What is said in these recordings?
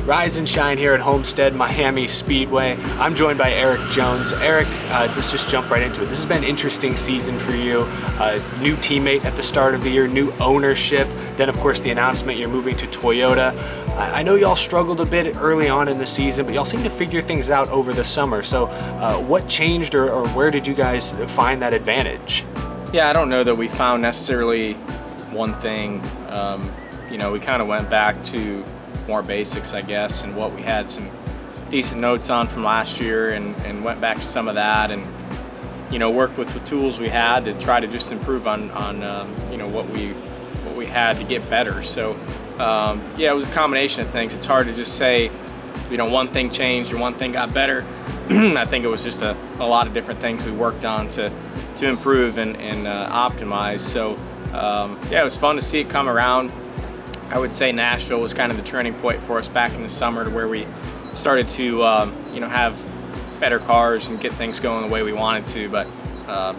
Rise and shine here at Homestead Miami Speedway. I'm joined by Erik Jones. Erik, let's just jump right into it. This has been an interesting season for you. New teammate at the start of the year, new ownership, then of course the announcement you're moving to Toyota. I know y'all struggled a bit early on in the season, but y'all seem to figure things out over the summer. So what changed or where did you guys find that advantage? Yeah, I don't know that we found necessarily one thing. We kind of went back to more basics, I guess, and what we had some decent notes on from last year and went back to some of that and, worked with the tools we had to try to just improve on what we had to get better. So, it was a combination of things. It's hard to just say, one thing changed or one thing got better. I think it was just a lot of different things we worked on to improve and optimize. So, it was fun to see it come around. I would say Nashville was kind of the turning point for us back in the summer, to where we started to, have better cars and get things going the way we wanted to. But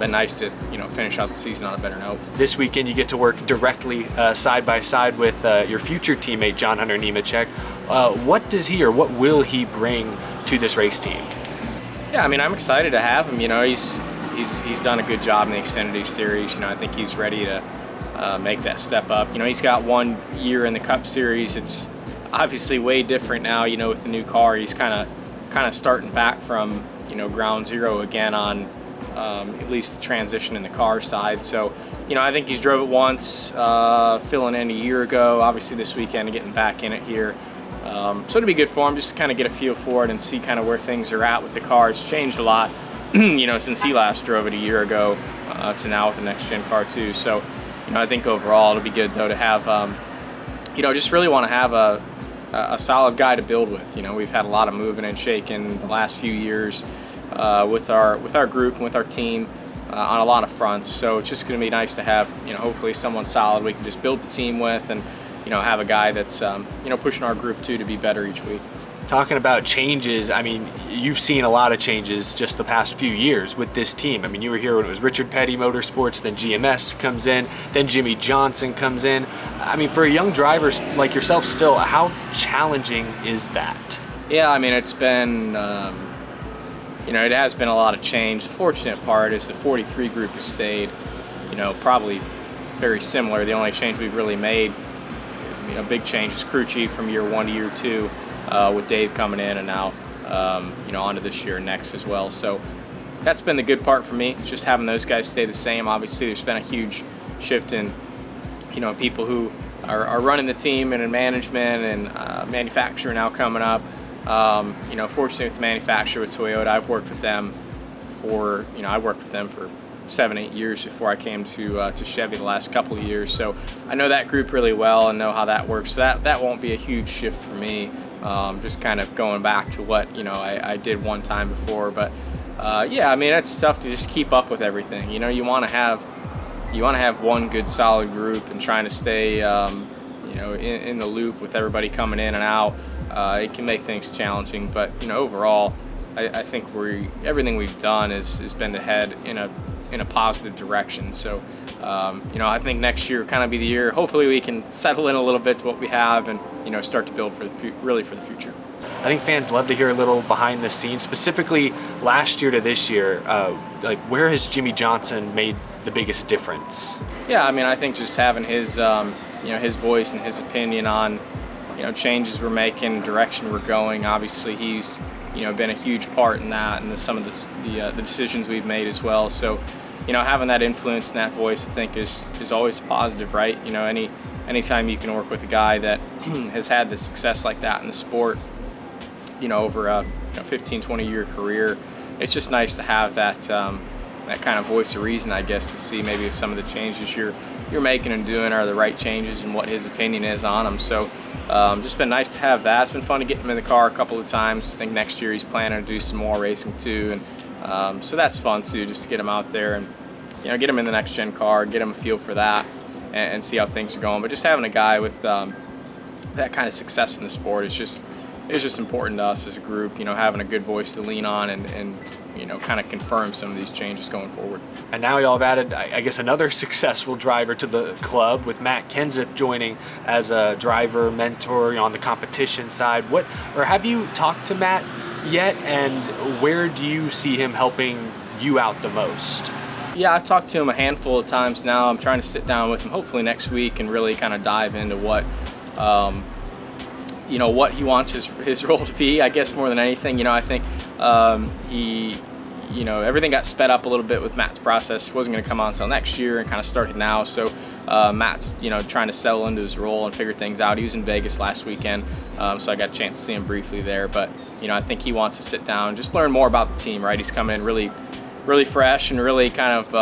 been nice to, finish out the season on a better note. This weekend you get to work directly side by side with your future teammate John Hunter Nemechek. What does he or what will he bring to this race team? Yeah, I'm excited to have him. He's done a good job in the Xfinity Series. I think he's ready to make that step up. He's got 1 year in the Cup Series. It's obviously way different now, with the new car. He's kind of starting back from, ground zero again on at least the transition in the car side. So, I think he's drove it once, filling in a year ago, obviously this weekend, getting back in it here. So it'll be good for him just to kind of get a feel for it and see kind of where things are at with the car. It's changed a lot, since he last drove it a year ago to now with the next gen car too. So, I think overall it'll be good though to have, just really want to have a solid guy to build with. We've had a lot of moving and shaking the last few years with our group and with our team on a lot of fronts. So it's just going to be nice to have, hopefully someone solid we can just build the team with and, have a guy that's, pushing our group too to be better each week. Talking about changes, you've seen a lot of changes just the past few years with this team. You were here when it was Richard Petty Motorsports, then GMS comes in, then Jimmie Johnson comes in. For a young driver like yourself still, how challenging is that? Yeah, it's been, it has been a lot of change. The fortunate part is the 43 group has stayed, probably very similar. The only change we've really made, big change is crew chief from year 1 to year 2. With Dave coming in and now, onto this year and next as well. So that's been the good part for me, just having those guys stay the same. Obviously, there's been a huge shift in, people who are running the team and in management and manufacturer now coming up. Fortunately with the manufacturer with Toyota, I've worked with them for 7-8 years before I came to Chevy the last couple of years. So I know that group really well and know how that works. So that won't be a huge shift for me. Just kind of going back to what I did one time before. But it's tough to just keep up with everything. You want to have one good solid group and trying to stay in the loop with everybody coming in and out. It can make things challenging, but overall I think everything we've done has been to head in a positive direction. So, I think next year will kind of be the year. Hopefully we can settle in a little bit to what we have and, start to build for the future. I think fans love to hear a little behind the scenes, specifically last year to this year. Where has Jimmie Johnson made the biggest difference? Yeah, I think just having his, his voice and his opinion on, changes we're making, direction we're going. Obviously he's, been a huge part in that and some of the decisions we've made as well. So, having that influence and that voice, I think is always positive, right? Anytime you can work with a guy that has had the success like that in the sport, over a 15, 20-year career, it's just nice to have that kind of voice of reason, I guess, to see maybe if some of the changes you're making and doing are the right changes and what his opinion is on them. So just been nice to have that. It's been fun to get him in the car a couple of times. I think next year he's planning to do some more racing too, and so that's fun too, just to get him out there and get him in the next gen car, get him a feel for that, and see how things are going. But just having a guy with that kind of success in the sport is just it was just important to us as a group, having a good voice to lean on and kind of confirm some of these changes going forward. And now y'all have added, I guess, another successful driver to the club with Matt Kenseth joining as a driver mentor on the competition side. Have you talked to Matt yet, and where do you see him helping you out the most? Yeah, I've talked to him a handful of times now. I'm trying to sit down with him hopefully next week and really kind of dive into what he wants his role to be, I guess, more than anything. I think everything got sped up a little bit with Matt's process. It wasn't going to come out until next year and kind of started now. So Matt's, trying to settle into his role and figure things out. He was in Vegas last weekend, so I got a chance to see him briefly there. But, I think he wants to sit down and just learn more about the team, right? He's coming in really fresh and really kind of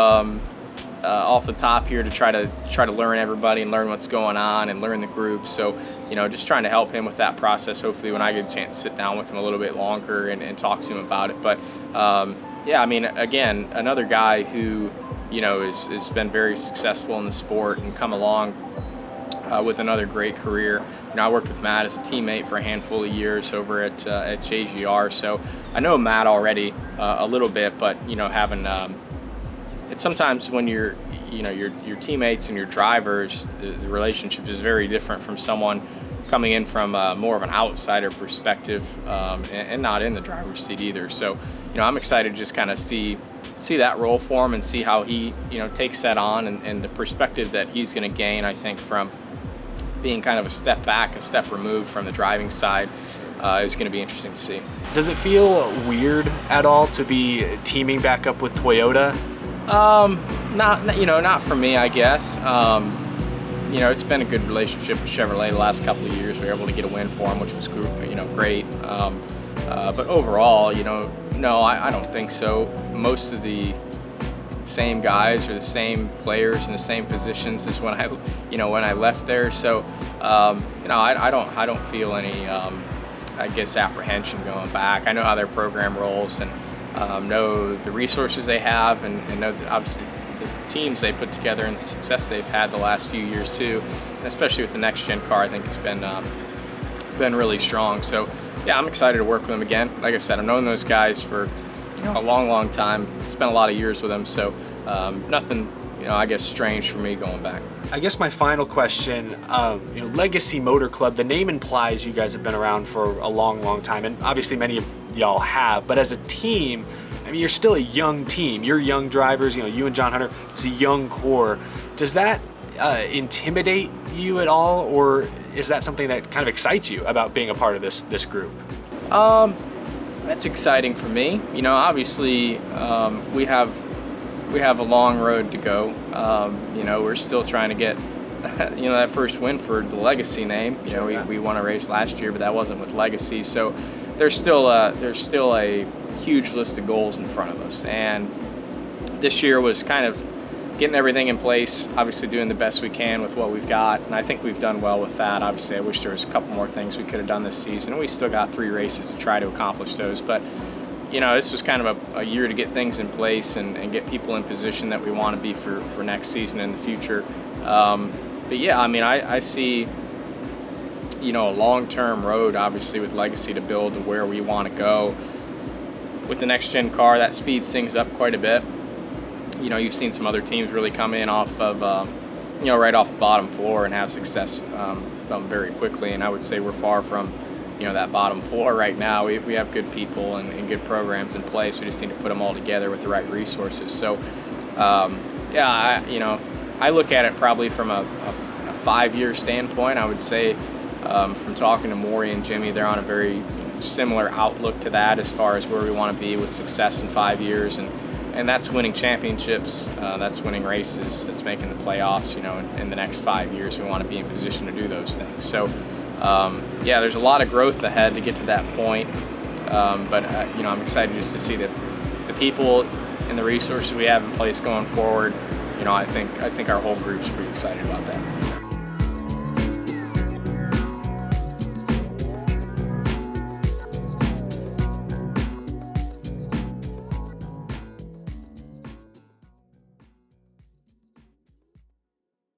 off the top here to try to learn everybody and learn what's going on and learn the group. So, just trying to help him with that process. Hopefully when I get a chance to sit down with him a little bit longer and talk to him about it. But yeah, I mean, again, another guy who, has been very successful in the sport and come along with another great career. I worked with Matt as a teammate for a handful of years over at JGR, so I know Matt already a little bit, but having it's sometimes when your teammates and your drivers, the relationship is very different from someone coming in from more of an outsider perspective and not in the driver's seat either. So I'm excited to just kind of see that role for him and see how he takes that on and the perspective that he's going to gain, I think, from being kind of a step back, a step removed from the driving side is going to be interesting to see. Does it feel weird at all to be teaming back up with Toyota? Not for me, I guess. It's been a good relationship with Chevrolet the last couple of years. We were able to get a win for them, which was great. But overall, no, I don't think so. Most of the same guys or the same players in the same positions as when I left there. So I don't feel any I guess apprehension going back. I know how their program rolls and know the resources they have and know that obviously the teams they put together and the success they've had the last few years too, and especially with the next gen car. I think it's been really strong. So yeah, I'm excited to work with them again. Like I said, I've known those guys for a long time. Spent a lot of years with them, so nothing I guess strange for me going back. I guess my final question, Legacy Motor Club, the name implies you guys have been around for a long time, and obviously many of y'all have, but as a team, I mean, you're still a young team. You're young drivers, you and John Hunter, it's a young core. Does that intimidate you at all, or is that something that kind of excites you about being a part of this group? That's exciting for me. Obviously we have a long road to go. We're still trying to get that first win for the Legacy name. We won a race last year, but that wasn't with Legacy. So there's still a huge list of goals in front of us, and this year was kind of getting everything in place, obviously doing the best we can with what we've got, and I think we've done well with that. Obviously I wish there was a couple more things we could have done this season, and we still got 3 races to try to accomplish those, but this was kind of a year to get things in place and get people in position that we want to be for next season and the future. But yeah, I mean, I see a long-term road obviously with Legacy to build to where we want to go. With the next gen car, that speeds things up quite a bit. You've seen some other teams really come in off of right off the bottom floor and have success very quickly, and I would say we're far from that bottom floor right now. We have good people and good programs in place. We just need to put them all together with the right resources. So yeah, I look at it probably from a 5-year standpoint. I would say from talking to Maury and Jimmie, they're on a very similar outlook to that as far as where we want to be with success in 5 years, and that's winning championships, that's winning races, that's making the playoffs. In the next 5 years we want to be in position to do those things. So yeah, there's a lot of growth ahead to get to that point, but I'm excited just to see the people and the resources we have in place going forward. I think our whole group's pretty excited about that.